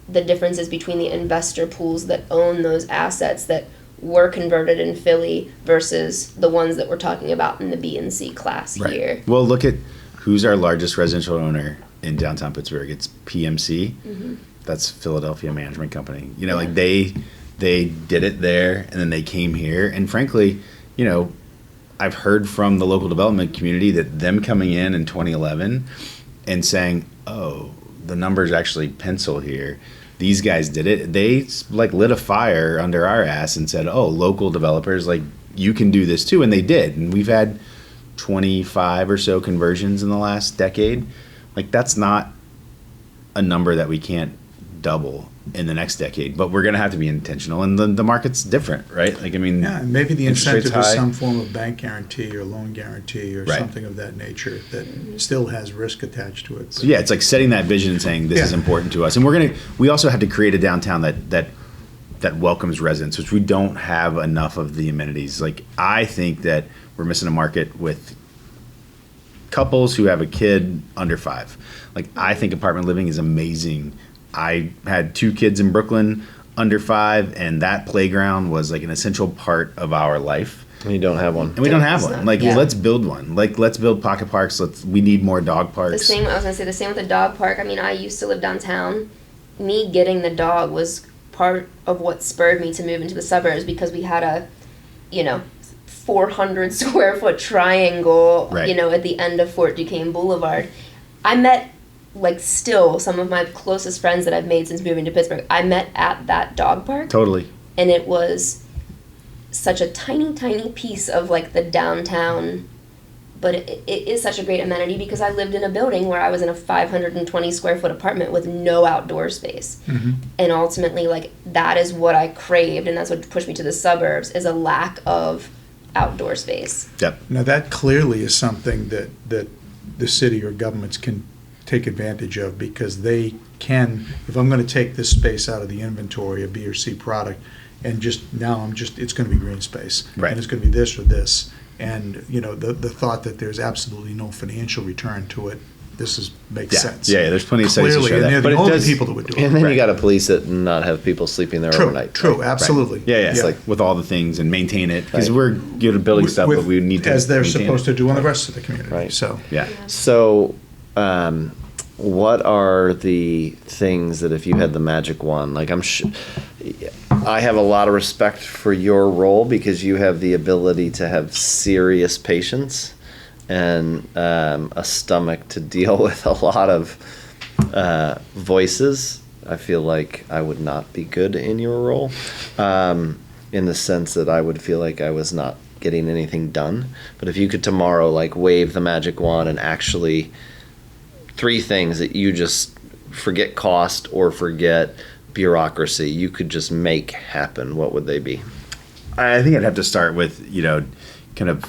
the difference is between the investor pools that own those assets that were converted in Philly versus the ones that we're talking about in the B and C class here. Well, look at who's our largest residential owner in downtown Pittsburgh. It's PMC. That's Philadelphia Management Company. You know, like they did it there, and then they came here. And frankly, you know, I've heard from the local development community that them coming in 2011 and saying, "Oh, the numbers actually pencil here." These guys did it. They like lit a fire under our ass and said, "Oh, local developers, like you can do this too," and they did. And we've had 25 or so conversions in the last decade. Like that's not a number that we can't double. in the next decade. But we're going to have to be intentional, and the market's different, right? Like, I mean, Yeah, and maybe the interest rates incentive is high. some form of bank guarantee or loan guarantee or Right. something of that nature that still has risk attached to it. So yeah, it's like setting that vision and saying this is Yeah. important to us, and we also have to create a downtown that welcomes residents, which we don't have enough of the amenities. Like, I think that we're missing a market with couples who have a kid under 5. Like, I think apartment living is amazing. I had 2 kids in Brooklyn under 5, and that playground was like an essential part of our life. You don't have one. And we don't have one. Like, Yeah. let's build one. Like, let's build pocket parks. We need more dog parks. The same, I was gonna say the same with the dog park. I mean, I used to live downtown. Me getting the dog was part of what spurred me to move into the suburbs, because we had a, 400 square foot triangle, Right. at the end of Fort Duquesne Boulevard. I met, still some of my closest friends that I've made since moving to Pittsburgh, I met at that dog park. Totally. And it was such a tiny, tiny piece of, the downtown, but it is such a great amenity, because I lived in a building where I was in a 520 square foot apartment with no outdoor space. Mhm. And ultimately, that is what I craved, and that's what pushed me to the suburbs, is a lack of outdoor space. Yep. Now, that clearly is something that the city or governments can take advantage of, because they can, if I'm going to take this space out of the inventory, a B or C product, and it's going to be green space. Right. And it's going to be this or this. And, the thought that there's absolutely no financial return to it, makes sense. Yeah, there's plenty of studies to Clearly, show and that. they're But the it only does- people that would do it. And then Right. you got to police it and not have people sleeping there True, overnight. true, absolutely. Yeah, it's Yeah. like with all the things and maintain it, because Right. we're good at building stuff, but we need to as they're maintain supposed it. to do on the rest of the community. Right. So, Yeah. So, what are the things that if you had the magic wand, I have a lot of respect for your role, because you have the ability to have serious patience and a stomach to deal with a lot of voices. I feel like I would not be good in your role, in the sense that I would feel like I was not getting anything done. But if you could tomorrow, wave the magic wand and actually 3 things that you just forget cost or forget bureaucracy, you could just make happen, what would they be? I think I'd have to start with, kind of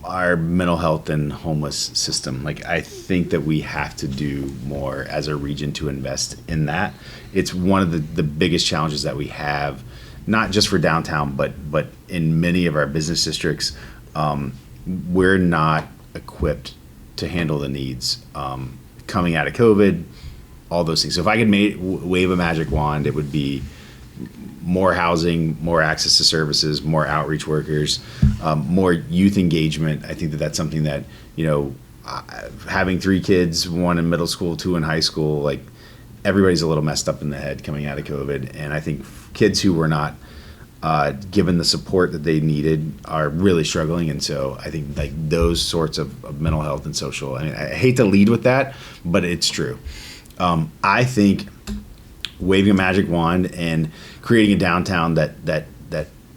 our mental health and homeless system. Like, I think that we have to do more as a region to invest in that. It's one of the biggest challenges that we have, not just for downtown, but in many of our business districts. We're not equipped to handle the needs coming out of COVID, all those things. So if I could wave a magic wand, it would be more housing, more access to services, more outreach workers, more youth engagement. I think that's something that, having 3 kids, 1 in middle school, 2 in high school, like, everybody's a little messed up in the head coming out of COVID. And I think kids who were not given the support that they needed are really struggling. And so I think those sorts of mental health and social, I mean, I hate to lead with that, but it's true. I think waving a magic wand and creating a downtown that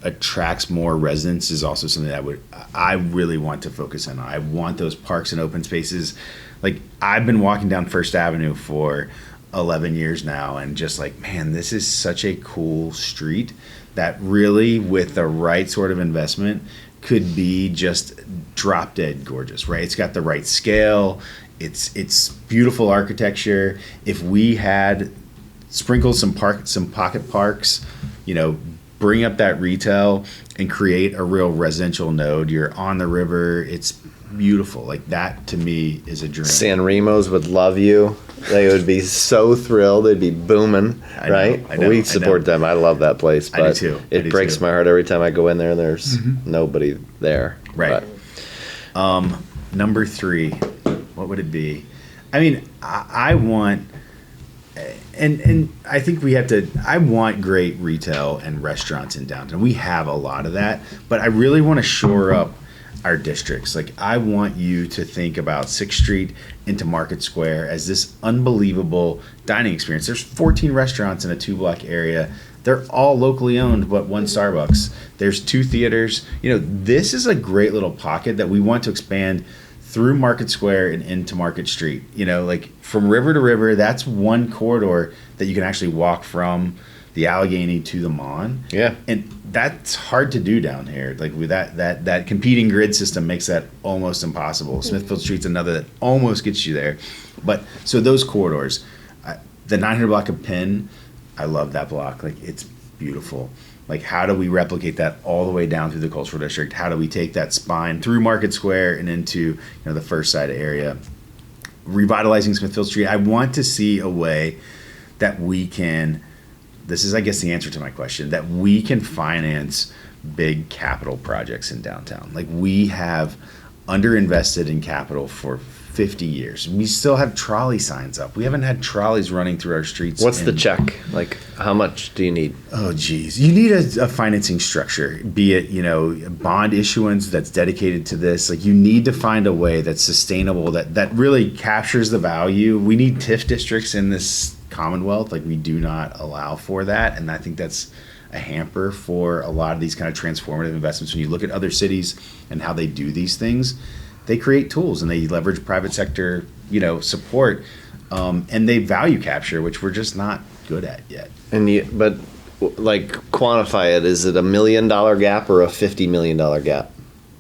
attracts more residents is also something that I really want to focus on. I want those parks and open spaces. Like, I've been walking down First Avenue for 11 years now, and just man, this is such a cool street that really, with the right sort of investment, could be just drop dead gorgeous, right? It's got the right scale. It's beautiful architecture. If we had sprinkled some pocket parks, bring up that retail and create a real residential node. You're on the river. It's beautiful. Like, that to me is a dream. San Remo's would love you. They would be so thrilled. They'd be booming, I know, right? I know, We I support know. them. I love that place. I do But too. I it do breaks too. my heart every time I go in there and there's nobody there. Right. But Number 3, what would it be? I mean, I want, and I think we have to, I want great retail and restaurants in downtown. We have a lot of that, but I really want to shore up our districts. Like, I want you to think about 6th Street into Market Square as this unbelievable dining experience. There's 14 restaurants in a 2-block area. They're all locally owned, but 1 Starbucks. There's 2 theaters. This is a great little pocket that we want to expand through Market Square and into Market Street. You know, like from river to river, that's one corridor that you can actually walk from the Allegheny to the Mon. Yeah. And that's hard to do down here. Like with that competing grid system makes that almost impossible. Smithfield Street's another that almost gets you there. But so those corridors, the 900 block of Penn, I love that block. Like it's beautiful. Like how do we replicate that all the way down through the cultural district? How do we take that spine through Market Square and into the First Side area? Revitalizing Smithfield Street. I want to see a way that we can. This is, I guess, the answer to my question, that we can finance big capital projects in downtown. Like we have underinvested in capital for 50 years. We still have trolley signs up. We haven't had trolleys running through our streets. What's the check? Like, how much do you need? Oh, geez. You need a financing structure, be it, bond issuance that's dedicated to this. Like, you need to find a way that's sustainable, that really captures the value. We need TIF districts in this Commonwealth. Like, we do not allow for that. And I think that's a hamper for a lot of these kind of transformative investments. When you look at other cities and how they do these things, they create tools and they leverage private sector, support, and they value capture, which we're just not good at yet. But quantify it. Is it $1 million gap or a $50 million gap?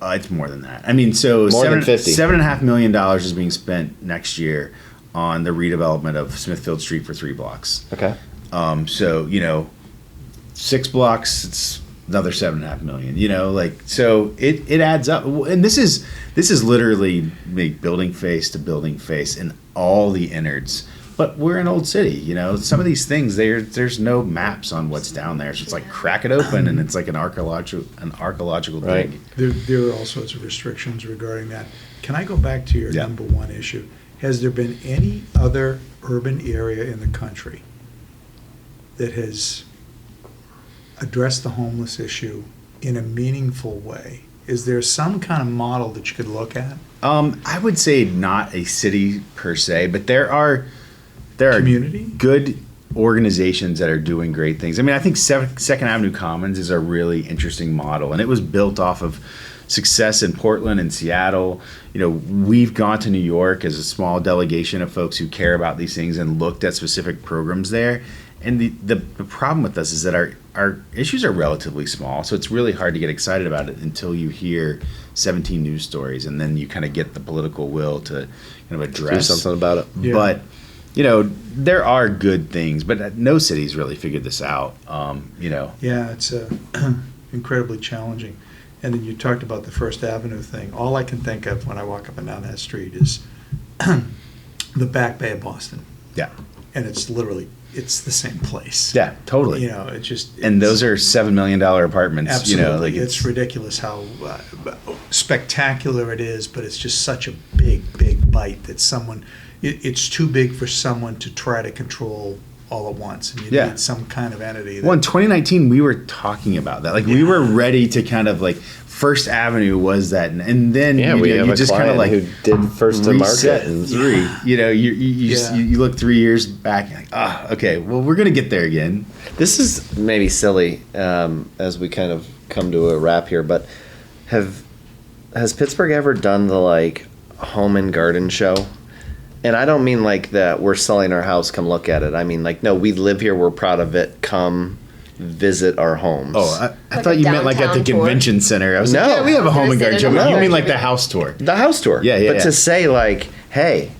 It's more than that. I mean, so more than 50. $7.5 million is being spent next year on the redevelopment of Smithfield Street for 3 blocks. Okay. So 6 blocks, it's another $7.5 million. So it adds up. And this is literally building face to building face in all the innards. But we're an old city, Some of these things, there's no maps on what's down there. So it's like crack it open, and it's like an archaeological right. thing. There are all sorts of restrictions regarding that. Can I go back to your number one issue? Has there been any other urban area in the country that has addressed the homeless issue in a meaningful way? Is there some kind of model that you could look at? I would say not a city per se, but there are community good organizations that are doing great things. I mean, I think Second Avenue Commons is a really interesting model, and it was built off of success in Portland and Seattle. We've gone to New York as a small delegation of folks who care about these things and looked at specific programs there. And the problem with us is that our issues are relatively small, so it's really hard to get excited about it until you hear 17 news stories, and then you kind of get the political will to kind of address do something about it. Yeah. But there are good things, but no city's really figured this out. Yeah, it's incredibly challenging. And then you talked about the First Avenue thing. All I can think of when I walk up and down that street is the Back Bay of Boston. Yeah. And it's the same place. Yeah, totally. And those are $7 million apartments. Absolutely. It's ridiculous how spectacular it is, but it's just such a big bite that it's too big for someone to try to control all at once, and you need some kind of entity. Well, in 2019, we were talking about that. We were ready to kind of First Avenue was that, and then you just kind of who did first to market and 3. You look 3 years back, you're like, okay, well, we're gonna get there again. This is maybe silly as we kind of come to a wrap here, but has Pittsburgh ever done the home and garden show? And I don't mean that we're selling our house, come look at it. I mean no, we live here, we're proud of it, come visit our homes. Oh, I thought you meant at the convention center. I was no, we have a home and garden show. No. You mean the house tour? The house tour. Yeah. But to say hey,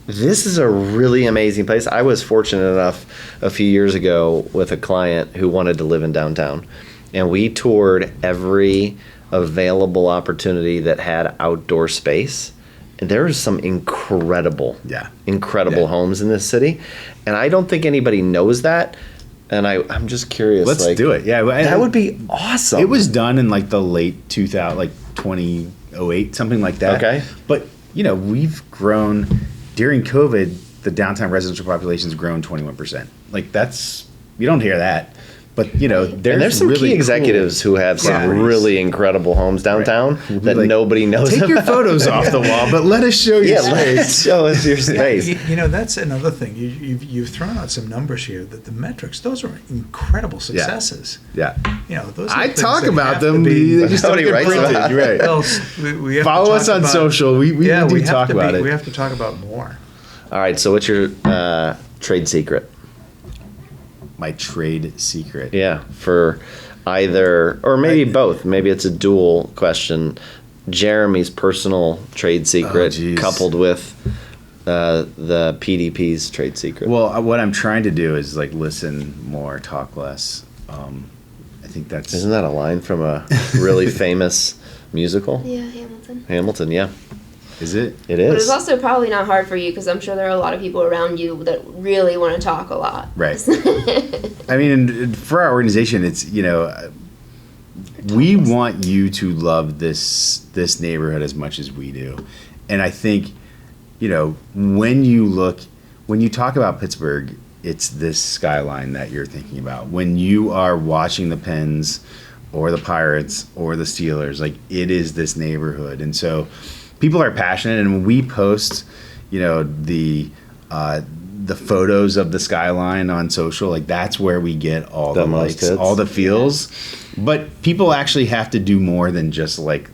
this is a really amazing place. I was fortunate enough a few years ago with a client who wanted to live in downtown, and we toured every available opportunity that had outdoor space. And there are some incredible homes in this city, and I don't think anybody knows that. And I'm just curious. Let's do it. Yeah, that would be awesome. It was done in the late 2000, 2008, something like that. Okay. But we've grown during COVID. The downtown residential population's grown 21%. That's you don't hear that. But There's some really key executives who have some properties. really incredible homes downtown that Like, nobody knows Take about. your photos off the wall, but let us show you Yeah, space. let's show us your space. That's another thing. You've thrown out some numbers here that the metrics, those are incredible successes. Yeah. Those are I things talk that about have them. to be- They just don't Nobody get writes printed. about it. Right. Well, we have to Follow talk us on about- social. We do have talk to about it. We have to talk about more. All right, so what's your trade secret? My trade secret. Yeah, for either, or maybe both. Maybe it's a dual question. Jeremy's personal trade secret geez. coupled with the PDP's trade secret. Well, what I'm trying to do is listen more, talk less. I think that's. Isn't that a line from a really famous musical? Yeah, Hamilton. Hamilton, yeah. Is it? It But it's is. also probably not hard for you because I'm sure there are a lot of people around you that really want to talk a lot. Right. I mean, and for our organization, it's we want you to love this neighborhood as much as we do, and I think when you talk about Pittsburgh, it's this skyline that you're thinking about. When you are watching the Pens or the Pirates or the Steelers, it is this neighborhood, and so people are passionate, and when we post, the photos of the skyline on social, that's where we get all the most likes, hits. all the feels. But people actually have to do more than just like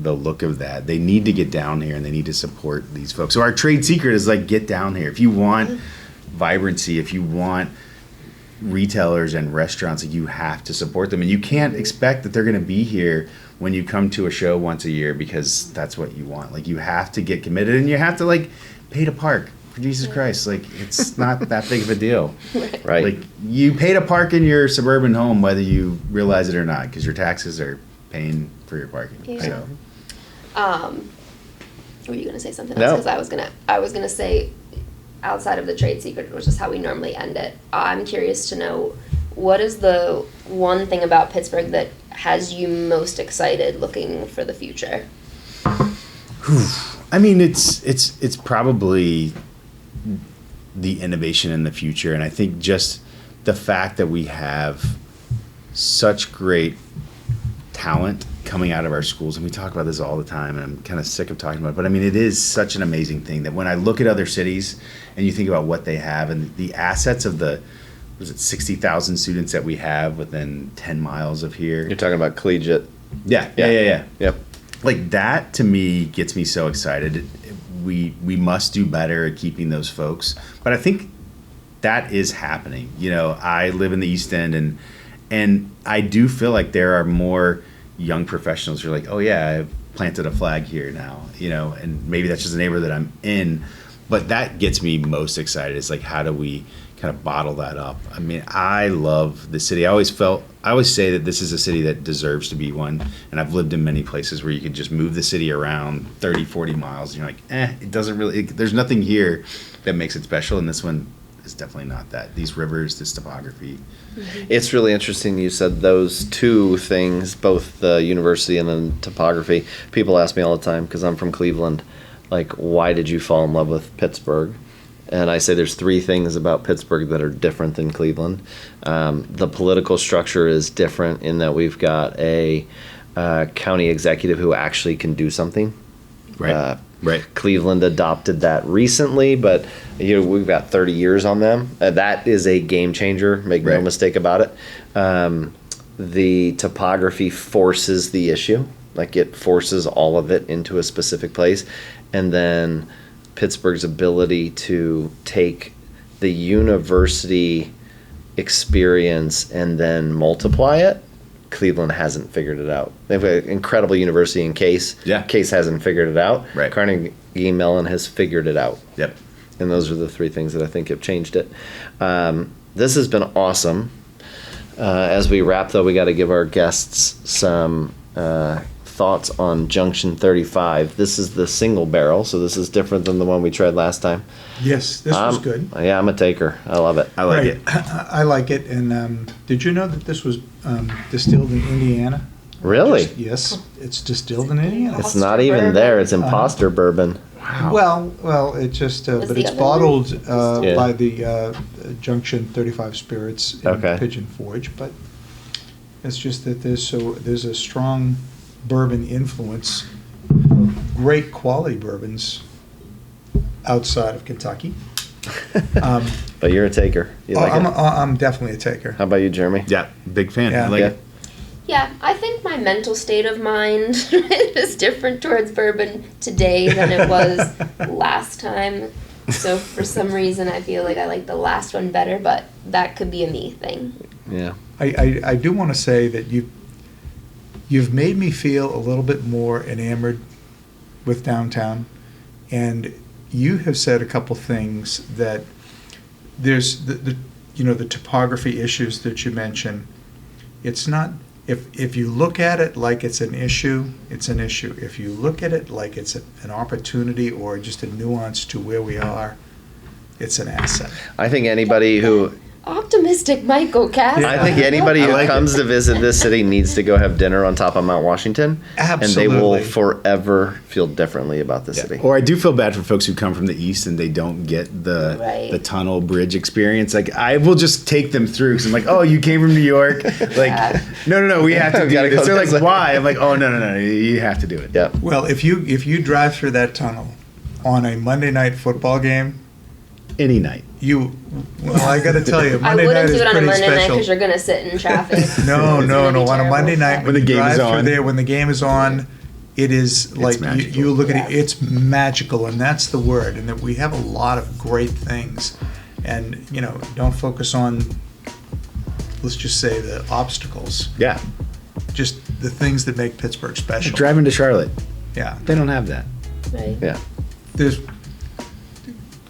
the look of that. They need to get down here and they need to support these folks. So our trade secret is get down here. If you want vibrancy, if you want retailers and restaurants, you have to support them. And you can't expect that they're going to be here when you come to a show once a year because that's what you want. You have to get committed and you have to pay to park. For Jesus Christ, it's not that big of a deal. Right. You pay to park in your suburban home whether you realize it or not because your taxes are paying for your parking. Yeah. So. Were you gonna say something No. else? Because I was gonna say, outside of the trade secret, which is how we normally end it. I'm curious to know what is the one thing about Pittsburgh that has you most excited looking for the future? I mean, it's probably the innovation in the future, and I think just the fact that we have such great talent coming out of our schools, and we talk about this all the time, and I'm kind of sick of talking about it, but I mean, it is such an amazing thing that when I look at other cities and you think about what they have and the assets of 60,000 students that we have within 10 miles of here. You're talking about collegiate. Yeah. Yep. That to me gets me so excited. We must do better at keeping those folks, but I think that is happening. I live in the East End, and I do feel like there are more young professionals who are oh yeah, I've planted a flag here now. And maybe that's just a neighborhood that I'm in, but that gets me most excited. Is how do we kind of bottle that up? I mean, I love the city. I always say that this is a city that deserves to be one, and I've lived in many places where you could just move the city around 30, 40 miles, and you're it doesn't really, there's nothing here that makes it special, and this one is definitely not that. These rivers, this topography. It's really interesting you said those two things, both the university and then topography. People ask me all the time, because I'm from Cleveland, why did you fall in love with Pittsburgh? And I say there's three things about Pittsburgh that are different than Cleveland. The political structure is different in that we've got a county executive who actually can do something. Right. Right. Cleveland adopted that recently, but we've got 30 years on them. That is a game changer. Make no mistake about it. The topography forces the issue. It forces all of it into a specific place. And then Pittsburgh's ability to take the university experience and then multiply it. Cleveland hasn't figured it out. They've got an incredible university in Case. Yeah. Case hasn't figured it out. Right. Carnegie Mellon has figured it out. Yep. And those are the three things that I think have changed it. This has been awesome. As we wrap, though, we got to give our guests some thoughts on Junction 35. This is the single barrel, so this is different than the one we tried last time. Yes, this was good. Yeah, I'm a taker. I love it. I like it. I like it. And did you know that this was distilled in Indiana? Really? Yes, it's distilled in Indiana. It's not even there. It's imposter bourbon. Wow. Well, it just, but the it's other bottled Yeah. by the Junction 35 Spirits in Okay. Pigeon Forge, but it's just that there's a strong bourbon influence, great quality bourbons outside of Kentucky. But you're a taker. You like it? I'm definitely a taker. How about you, Jeremy? Yeah, big fan. Yeah. I like Yeah. it. Yeah, I think my mental state of mind is different towards bourbon today than it was last time. So for some reason, I feel like I like the last one better, but that could be a me thing. Yeah. I do want to say that you've made me feel a little bit more enamored with downtown, and you have said a couple things that there's the topography issues that you mentioned. It's not, if you look at it like it's an issue, it's an issue. If you look at it like it's an opportunity or just a nuance to where we are, it's an asset. I think anybody who Optimistic Michael Cass. I think anybody I who like comes to visit this city needs to go have dinner on top of Mount Washington. And they will Absolutely. forever feel differently about the Yeah. city. Or I do feel bad for folks who come from the east and they don't get the Right. tunnel bridge experience. Like I will just take them through because I'm like, oh, you came from New York. Like, Yeah. no, we have to do Gotta this. go They're this like, way. why? I'm like, oh, no, you have to do it. Yeah. Well, if you drive through that tunnel on a Monday night football game, Any night. I got to tell you, I Monday night wouldn't is do it on a pretty Monday night special. because you're going to sit in traffic. No. It's gonna be On a terrible. Monday night When the you game is drive through on. there, when the game is on, it is like magical. you look at it, Yeah. it's magical, and that's the word. And that we have a lot of great things, and don't focus on, let's just say, the obstacles, Yeah. just the things that make Pittsburgh special. Driving to Charlotte. Yeah, They don't have that. Right. Yeah. there's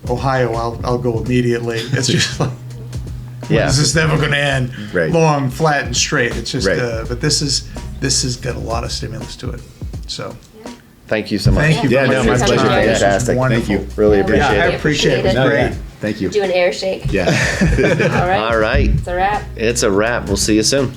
Ohio. I'll go immediately. It's just like. Yeah. This is never going to end. Right. Long, flat, and straight. It's just, Right. but this has got a lot of stimulus to it. So, Thank you so much. thank you. Yeah, for no, taking my the pleasure. time. This was Fantastic. wonderful. Thank you. Really Yeah, appreciate Yeah, I it. appreciate it. It was No, great. yeah. Thank you. Do an air shake. Yeah. All right. All right. It's a wrap. It's a wrap. We'll see you soon.